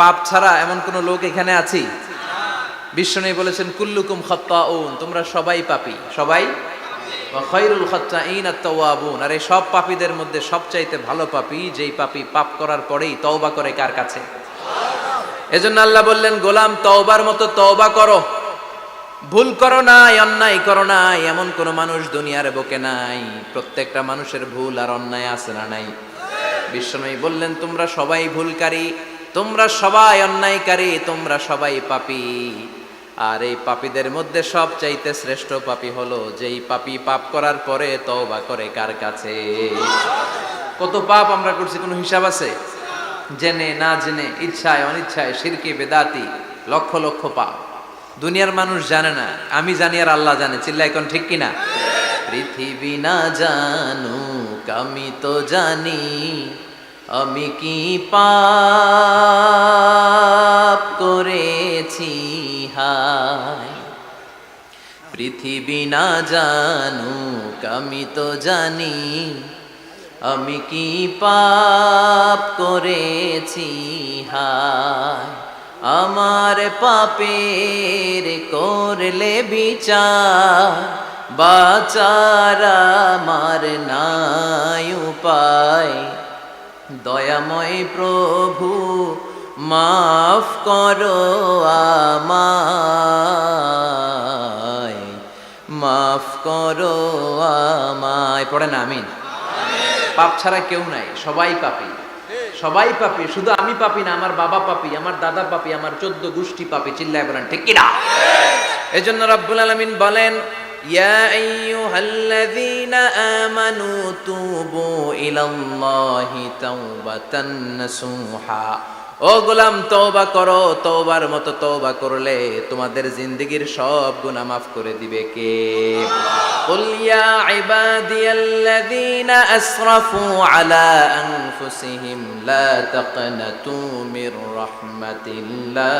পাপ ছাড়া এমন কোন লোক এখানে আছি? বিশ্বনবী বলেছেন কুল্লুকুম খাত্তাউন, তোমরা সবাই পাপী, সবাই। ওয়া খায়রুল খাত্তাইন আত-তাওয়াবুন, আর এই সব পাপীদের মধ্যে সবচাইতে ভালো পাপী যেই পাপী পাপ করার পরেই তওবা করে। কার কাছে? এজন্য আল্লাহ বললেন, গোলাম তওবার মতো তওবা করো, ভুল করো নাই, অন্যায় করো নাই, এমন কোন মানুষ দুনিয়ার বুকে নাই। প্রত্যেকটা মানুষের ভুল আর অন্যায় আছে না নাই? বিশ্বনবী বললেন, তোমরা সবাই ভুলকারী, তোমরা সবাই অন্যায়কারী, তোমরা সবাই পাপী। আর এই পাপীদের মধ্যে সবচাইতে শ্রেষ্ঠ পাপী হলো যেই পাপী পাপ করার পরে তওবা করে। কার কাছে? কত পাপ আমরা করছি, কোনো হিসাব আছে? জেনে না জেনে, ইচ্ছায় অনিচ্ছায়, শিরকে বেদাতি, লক্ষ লক্ষ পাপ। দুনিয়ার মানুষ জানে না, আমি জানি আর আল্লাহ জানে। চিল্লা এখন ঠিক কিনা? পৃথিবী না জানুক আমি তো জানি, আমি কি পাপ করেছি হায়। পৃথিবী না জানুক আমি তো জানি, আমি কি পাপ করেছি হায়। আমার পাপের করলে বিচার, বাঁচার আমার নাই উপায়। দয়াময় প্রভু মাফ করো আমায়, মাফ করো আমায়। পড়েন আমিন। পাপ ছাড়া কেউ নাই, সবাই পাপী, সবাই পাপী। শুধু আমি পাপী না, আমার বাবা পাপী, আমার দাদা পাপী, আমার 14 গোষ্ঠী পাপী। চিল্লায় বলেন ঠিক কিনা? এজন্য রব্বুল আলামিন বলেন, ইয়া আইয়ুহাল্লাযীনা আমানু তুবু ইলাল্লাহি তাওবাতান নাসুহা। ও গোলাম তওবা করো, তওবার মতো তওবা করলে তোমাদের জিন্দেগীর সব গুনাহ মাফ করে দিবে কে? কুল ইয়া ইবাদিয়াল্লাযীনা আসরাফু আলা আনফুসিহিম লা তাকনাতু মির রাহমাতিল্লাহ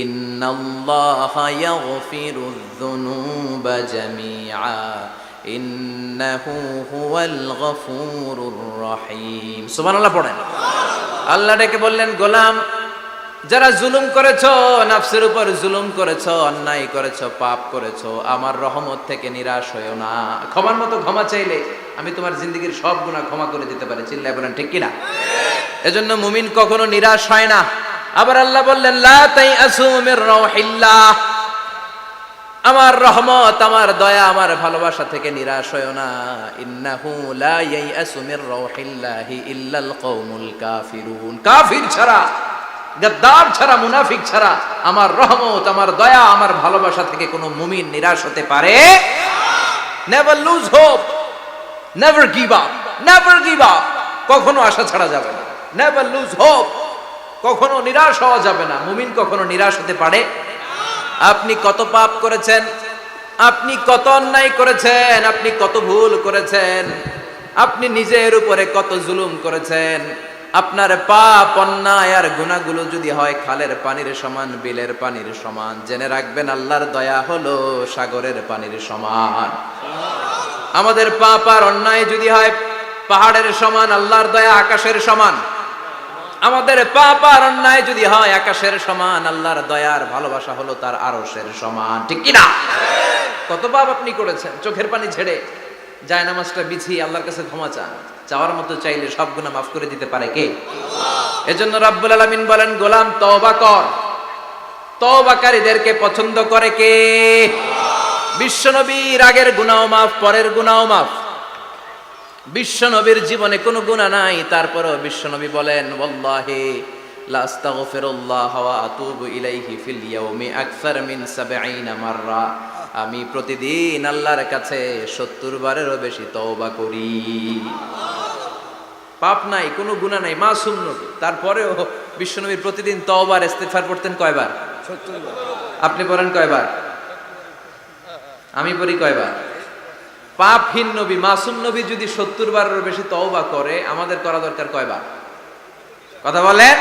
ইন্নাল্লাহা ইয়াগফিরুয যুনুবা জামিআ ইন্নাহু হুয়াল গফুরুর রহিম। সুবহানাল্লাহ পড়েন। আল্লাহ ডেকে বললেন, গোলাম যারা জুলুম করেছো, নফসের উপর জুলুম করেছো, অন্যায় করেছো, পাপ করেছো, আমার রহমত থেকে নিরাশ হয়ো না। ক্ষমার মতো ক্ষমা চাইলে আমি তোমার জিন্দেগীর সব গুনাহ ক্ষমা করে দিতে পারি। চিল্লায় বলেন ঠিক কিনা? এজন্য মুমিন কখনো নিরাশ হয় না। আবার আল্লাহ বললেন, লা তাইআসু মির রাউহিল্লাহ, আমার রহমত, আমার দয়া, আমার ভালোবাসা থেকে নিরাশ হয়ো না। ইন্নাহু লা ইয়াইআসু মির রাউহিল্লাহি ইল্লাল কওমুল কাফিরুন, কাফির ছাড়া, গাদ্দার ছাড়া, মুনাফিক ছাড়া আমার রহমত, আমার দয়া, আমার ভালোবাসা থেকে কোনো মুমিন নিরাশ হতে পারে না। Never lose hope, never give up, never give up, কখনো আশা ছাড়া যাবে না। নেভার লুজ হোপ, কখনো নিরাশ হওয়া যাবে না। মুমিন কখনো নিরাশ হতে পারে। আপনি কত পাপ করেছেন, আপনি কত অন্যায় করেছেন, আপনি কত ভুল করেছেন, আপনি নিজের উপরে কত জুলুম করেছেন। আপনার পাপ, অন্যায় আর গুনাহগুলো যদি হয় খালের পানির সমান, বিলের পানির সমান, জেনে রাখবেন আল্লাহর দয়া হলো সাগরের পানির সমান। আমাদের পাপ আর অন্যায় যদি হয় পাহাড়ের সমান, আল্লাহর দয়া আকাশের সমান। আমাদের পাপ আর অন্যায় যদি হয় আকাশের সমান, আল্লাহর দয়ার ভালোবাসা হলো তার আরশের সমান। ঠিক কিনা? কত পাপ আপনি করেছেন, চোখের পানি ছেড়ে জায়নামাজটা বিছিয়ে আল্লাহর কাছে ক্ষমা চান। চাওয়ার মতো চাইলে সব গুনাহ মাফ করে দিতে পারে কে? এজন্য রব্বুল আলামিন বলেন, গোলাম তওবা কর। তওবাকারীদেরকে পছন্দ করে কে? বিশ্বনবীর আগের গুনাহ মাফ, পরের গুনাহ মাফ। বিশ্বনবীর জীবনে কোনো গুনাহ নাই, তারপরেও বিশ্বনবী বলেন, ওয়াল্লাহি লা আস্তাগফিরুল্লাহ ওয়া আতুবু ইলাইহি ফিল ইয়াউমি আকসার মিন ৭০ মাররা। আমি প্রতিদিন আল্লাহর কাছে ৭০ বারেরও বেশি তওবা করি। পাপ নাই, কোনো গুনাহ নাই, মাসুম নবী, তারপরেও বিশ্বনবী প্রতিদিন তওবা আর ইস্তিগফার পড়তেন কয়বার? ৭০ বার। আপনি পড়েন কয়বার? আমি পড়ি কয়বার? পাপহীন নবী, মাসুম নবী যদি ৭০ বারেরও বেশি তওবা করে, আমাদের করা দরকার কয়বার? কথা বলেন।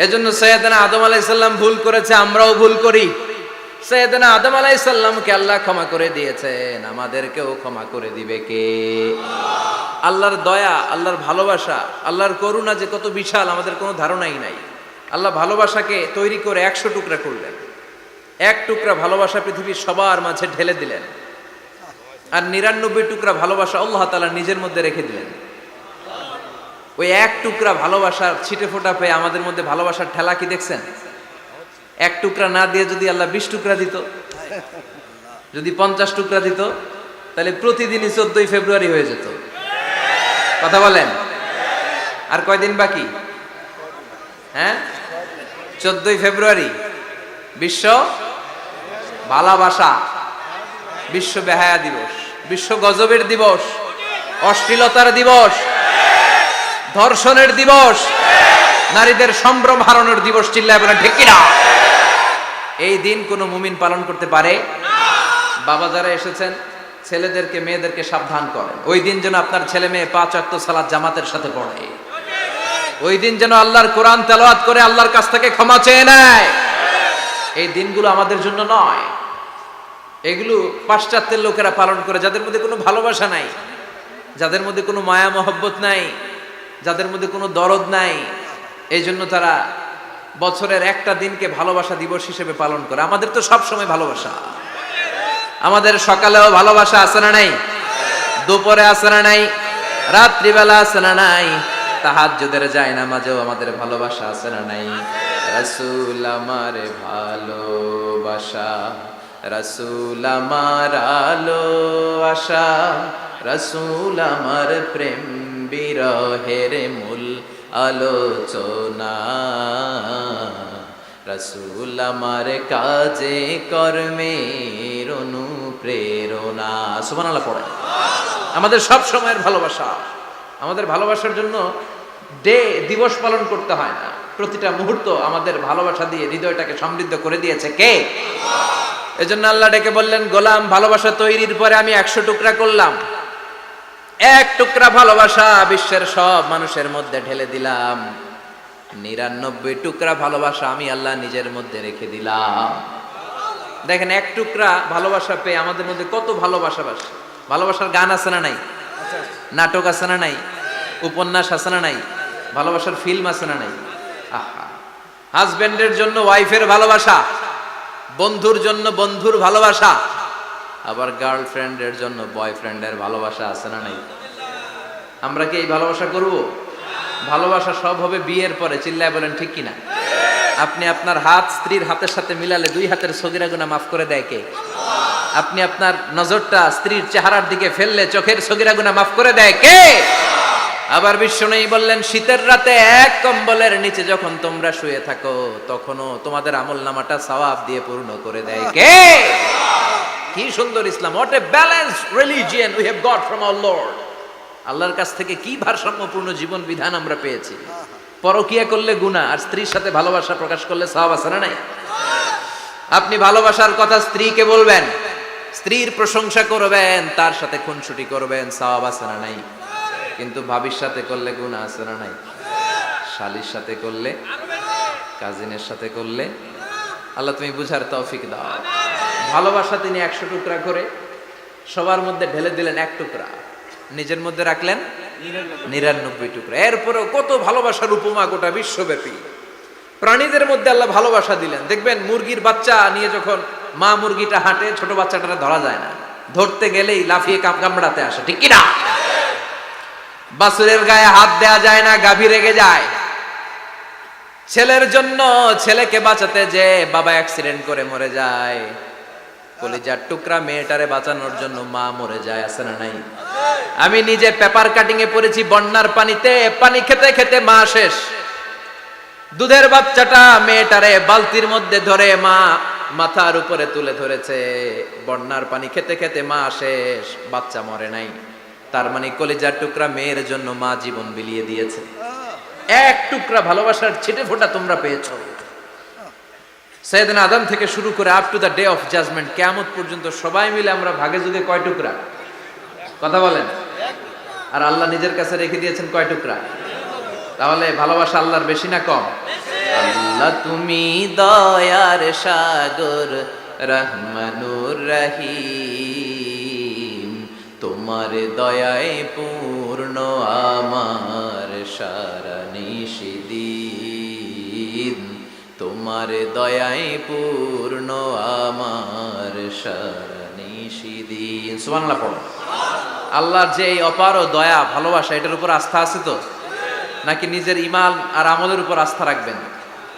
এজন্য সাইয়েদনা আদম আলাইহিস সালাম ভুল করেছে, আমরাও ভুল করি। সাইয়েদনা আদম আলাইহিস সালামকে আল্লাহ ক্ষমা করে দিয়েছেন, আমাদেরকেও ক্ষমা করে দিবে কে? আল্লাহর দয়া, আল্লাহর ভালোবাসা, আল্লাহর করুণা যে কত বিশাল আমাদের কোনো ধারণাই নাই। আল্লাহ ভালোবাসাকে তৈরি করে 100 টুকরা করলেন। এক টুকরা ভালোবাসা পৃথিবীর সবার মাঝে ঢেলে দিলেন, আর 99 টুকরা ভালোবাসা আল্লাহ তাআলা নিজের মধ্যে রেখে দিলেন। ওই এক টুকরা ভালোবাসার ছিটে ফোটা পেয়ে আমাদের মধ্যে ভালোবাসার ঠেলা কি দেখছেন? এক টুকরা না দিয়ে যদি আল্লাহ 20 টুকরা দিত, যদি 50 টুকরা দিত, তাহলে প্রতিদিনই 14 ফেব্রুয়ারি হয়ে যেত। কথা বলেন, আর কয়দিন বাকি? হ্যাঁ, 14 ফেব্রুয়ারি বিশ্ব ভালোবাসা, বিশ্ব বেহায়া দিবস, বিশ্ব গজবের দিবস, অশ্লীলতার দিবস, ধর্ষণের দিবস, নারীদের সম্ভ্রম হারানোর দিবস। চিল্লায় বলেন ঠিক কিনা? এই দিন কোন মুমিন পালন করতে পারে? বাবা যারা এসেছেন, ছেলেদেরকে মেয়েদেরকে সাবধান করেন, ওই দিন যেন আপনার ছেলে মেয়ে 5 ওয়াক্ত সালাত জামাতের সাথে পড়ে। ওই দিন যেন আল্লাহর কোরআন তেলাওয়াত করে আল্লাহর কাছ থেকে ক্ষমা চেয়ে নেয়। এই দিনগুলো আমাদের জন্য নয়, এগুলো পাশ্চাত্যের লোকেরা পালন করে, যাদের মধ্যে কোনো ভালোবাসা নাই, যাদের মধ্যে কোনো মায়া মহব্বত নাই, যাদের মধ্যে কোনো দরদ নাই। এই জন্য তারা বছরের একটা দিনকে ভালোবাসা দিবস হিসেবে পালন করে। আমাদের তো সব সময় ভালোবাসা, আমাদের সকালেও ভালোবাসা আছে না নাই? দুপুরে আছে না নাই? রাত্রিবেলা আছে না নাই? তাহাজ্জুদের জায়নামাজেও আমাদের ভালোবাসা আছে না নাই? রাসূল আমার ভালোবাসা, রাসূল আমার আলো আশা, রাসূল আমার প্রেম বিরহের মূল আলোচনা, রাসূল আমার কাজে কর্মের অনুপ্রেরণা। সুবহানাল্লাহ পড়ে। আমাদের সব সময়ের ভালোবাসা, আমাদের ভালোবাসার জন্য দিবস পালন করতে হয় না, প্রতিটা মুহূর্ত আমাদের ভালোবাসা দিয়ে হৃদয়টাকে সমৃদ্ধ করে দিয়েছে কে? এজন্য আল্লাহ ডেকে বললেন, গোলাম ভালোবাসা তৈরির পরে আমি 100 টুকরা করলাম। এক টুকরা ভালোবাসা বিশ্বের সব মানুষের মধ্যে ঢেলে দিলাম। 99 টুকরা ভালোবাসা আমি আল্লাহ নিজের মধ্যে রেখে দিলাম। দেখেন, এক টুকরা ভালোবাসা পেয়ে আমাদের মধ্যে কত ভালোবাসা। ভালোবাসার গান আছে না নাই? নাটক আছে না নাই? উপন্যাস আছে না নাই? ভালোবাসার ফিল্ম আছে না নাই? আহা, হাজবেন্ডের জন্য ওয়াইফের ভালোবাসা, বন্ধুর জন্য বন্ধুর ভালোবাসা, আবার গার্লফ্রেন্ডের জন্য বয়ফ্রেন্ডের ভালোবাসা আছে না নাই? আমরা কি এই ভালোবাসা করব? ভালোবাসা সব হবে বিয়ের পরে। চিল্লায় বলেন ঠিক কিনা? আপনি আপনার হাত স্ত্রীর হাতের সাথে মিলালে 2 হাতের সগীরা গুনাহ মাফ করে দেয় কে? আপনি আপনার নজরটা স্ত্রীর চেহারার দিকে ফেললে চোখের সগীরা গুনাহ মাফ করে দেয় কে? আবার বিশ্বনবী বললেন, শীতের রাতে এক কম্বলের নিচে যখন তোমরা শুয়ে থাকো, তখনও তোমাদের আমলনামাটা সওয়াব দিয়ে পূর্ণ করে দেয় কে? কি সুন্দর Islam! What a balanced religion we have got from our lord. আল্লাহর কাছ থেকে কি ভারসাম্যপূর্ণ জীবন বিধান আমরা পেয়েছি। পরকিয়া করলে গুনাহ, আর স্ত্রীর সাথে ভালোবাসা প্রকাশ করলে সওয়াব আছে না নাই? আপনি ভালোবাসার কথা স্ত্রীকে বলবেন, স্ত্রীর প্রশংসা করবেন, তার সাথে খুনসুটি করবেন, সওয়াব আছে না নাই? কিন্তু ভাবির সাথে করলে গুনাহ আছে না নাই? শালীর সাথে করলে, কাজিনের সাথে করলে। আল্লাহ তুমি বুঝার তৌফিক দাও। ভালোবাসা তিনি 100 টুকরা করে সবার মধ্যে ঢেলে দিলেন, এক টুকরা নিজের মধ্যে রাখলেন 99 টুকরা। এরপরেও কত ভালোবাসার উপমা গোটা বিশ্বব্যাপী। প্রাণীদের মধ্যে আল্লাহ ভালোবাসা দিলেন। দেখবেন, মুরগির বাচ্চা নিয়ে যখন মা মুরগিটা হাঁটে, ছোট বাচ্চাটা ধরা যায় না, ধরতে গেলেই লাফিয়ে কামড়াতে আসে, ঠিক কিনা? বাছুরের গায়ে হাত দেয়া যায় না, গাভী রেগে যায়। ছেলের জন্য ছেলেকে বাঁচাতে যে বাবা অ্যাক্সিডেন্ট করে মরে যায়, কলিজার টুকরা মেয়েটারে বাঁচানোর জন্য মা মরে যায়, আছে না নাই? আমি নিজে পেপার কাটিং এ পড়েছি, বন্যার পানিতে পানি খেতে খেতে মা শেষ। দুধের বাচ্চাটা মেয়েটারে বালতির মধ্যে ধরে মা মাথার উপরে তুলে ধরেছে, বন্যার পানি খেতে খেতে মা শেষ, বাচ্চা মরে নাই। তার মানে কলিজার টুকরা মেয়ের জন্য মা জীবন বিলিয়ে দিয়েছে। এক টুকরা ভালোবাসার ছিটে ফোঁটা তোমরা পেয়েছো। সাইয়েদনা আদম থেকে শুরু করে up to the day of judgement, কিয়ামত পর্যন্ত সবাই মিলে আমরা ভাগে যুগে কয় টুকরা? কথা বলেন। আর আল্লাহ নিজের কাছে রেখে দিয়েছেন কয় টুকরা? তাহলে ভালোবাসা আল্লাহর বেশি না কম? আল্লাহ তুমি দয়ার সাগর, রহমানুর রহিম, তোমার দয়ায় পূর্ণ পূর্ণ আমার সারা নিশিদিন, তোমার দয়ায় পূর্ণ আমার সারা নিশিদিন। সুবহানাল্লাহ পড়ো। আল্লাহর যে এই অপার ও দয়া ভালোবাসা, এটার উপর আস্থা আছে তো, নাকি নিজের ঈমান আর আমলের উপর আস্থা রাখবেন?